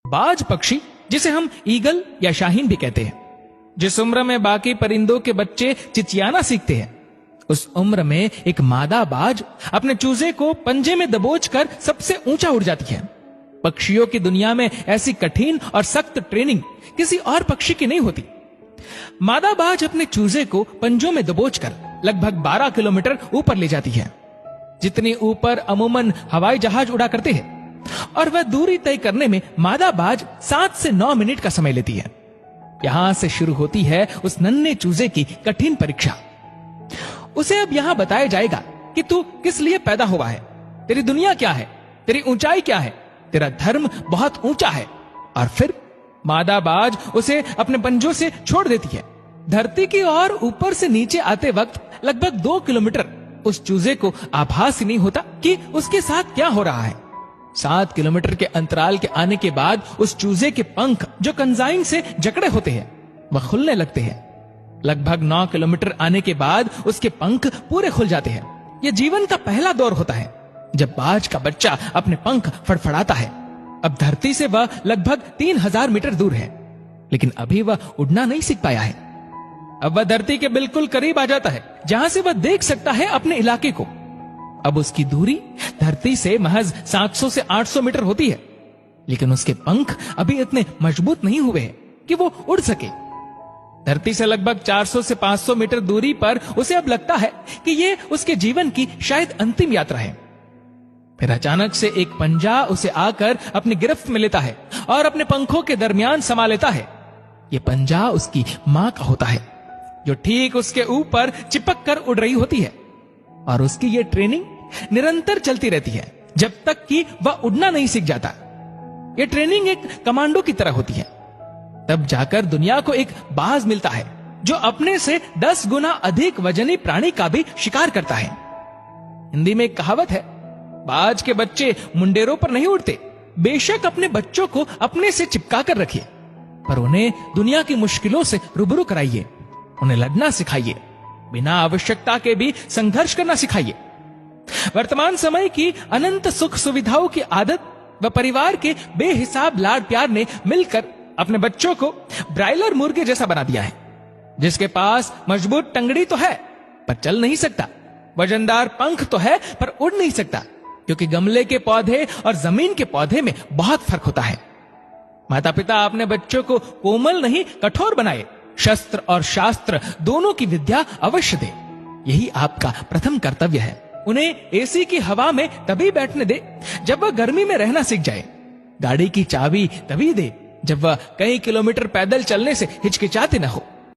बाज पक्षी, जिसे हम ईगल या शाहीन भी कहते हैं, जिस उम्र में बाकी परिंदों के बच्चे चिचियाना सीखते हैं, उस उम्र में एक मादा बाज अपने चूजे को पंजे में दबोचकर सबसे ऊंचा उड़ जाती है। पक्षियों की दुनिया में ऐसी कठिन और सख्त ट्रेनिंग किसी और पक्षी की नहीं होती। मादा बाज अपने चूजे को पंजों में दबोचकर लगभग 12 किलोमीटर ऊपर ले जाती है, जितनी ऊपर अमूमन हवाई जहाज उड़ा करते हैं, और वह दूरी तय करने में मादा बाज 7 से 9 मिनट का समय लेती है। यहां से शुरू होती है उस नन्हे चूजे की कठिन परीक्षा। उसे अब यहां बताया जाएगा कि तू किस लिए पैदा हुआ है, तेरी दुनिया क्या है, तेरी ऊंचाई क्या है, तेरा धर्म बहुत ऊंचा है। और फिर मादा बाज उसे अपने पंजों से छोड़ देती है। धरती की ओर ऊपर से नीचे आते वक्त लगभग 2 किलोमीटर उस चूजे को आभास ही नहीं होता कि उसके साथ क्या हो रहा है। 7 किलोमीटर के अंतराल के आने के बाद उस चूजे के पंख, जो कंजाइन से जकड़े होते हैं, वह खुलने लगते हैं। लगभग 9 किलोमीटर आने के बाद उसके पंख पूरे खुल जाते हैं। यह जीवन का पहला दौर होता है जब बाज का बच्चा अपने पंख फड़फड़ाता है। अब धरती से वह लगभग 3000 मीटर दूर है, लेकिन अभी वह उड़ना नहीं सीख पाया है। अब वह धरती के बिल्कुल करीब आ जाता है, जहां से वह देख सकता है अपने इलाके को। अब उसकी दूरी धरती से महज 700 से 800 मीटर होती है, लेकिन उसके पंख अभी इतने मजबूत नहीं हुए हैं कि वो उड़ सके। धरती से लगभग 400 से 500 मीटर दूरी पर उसे अब लगता है कि ये उसके जीवन की शायद अंतिम यात्रा है। फिर अचानक से एक पंजा उसे आकर अपनी गिरफ्त में लेता है और अपने पंखों के दरमियान समा लेता है। ये पंजा उसकी मां का होता है, जो ठीक उसके ऊपर चिपक कर उड़ रही होती है। और उसकी ये ट्रेनिंग निरंतर चलती रहती है जब तक कि वह उड़ना नहीं सीख जाता। यह ट्रेनिंग एक कमांडो की तरह होती है। तब जाकर दुनिया को एक बाज मिलता है जो अपने से 10 गुना अधिक वजनी प्राणी का भी शिकार करता है। हिंदी में एक कहावत है, बाज के बच्चे मुंडेरों पर नहीं उड़ते। बेशक अपने बच्चों को अपने से चिपका कर रखिए, पर उन्हें दुनिया की मुश्किलों से रूबरू कराइए, उन्हें लड़ना सिखाइए, बिना आवश्यकता के भी संघर्ष करना सिखाइए। वर्तमान समय की अनंत सुख सुविधाओं की आदत व परिवार के बेहिसाब लाड प्यार ने मिलकर अपने बच्चों को ब्रायलर मुर्गे जैसा बना दिया है, जिसके पास मजबूत टंगड़ी तो है पर चल नहीं सकता, वजनदार पंख तो है पर उड़ नहीं सकता, क्योंकि गमले के पौधे और जमीन के पौधे में बहुत फर्क होता है। माता पिता अपने बच्चों को कोमल नहीं कठोर बनाए, शस्त्र और शास्त्र दोनों की विद्या अवश्य दे। यही आपका प्रथम कर्तव्य है। उन्हें एसी की हवा में तभी बैठने दे जब वह गर्मी में रहना सीख जाए। गाड़ी की चाबी तभी दे जब वह कई किलोमीटर पैदल चलने से हिचकिचाते न हो।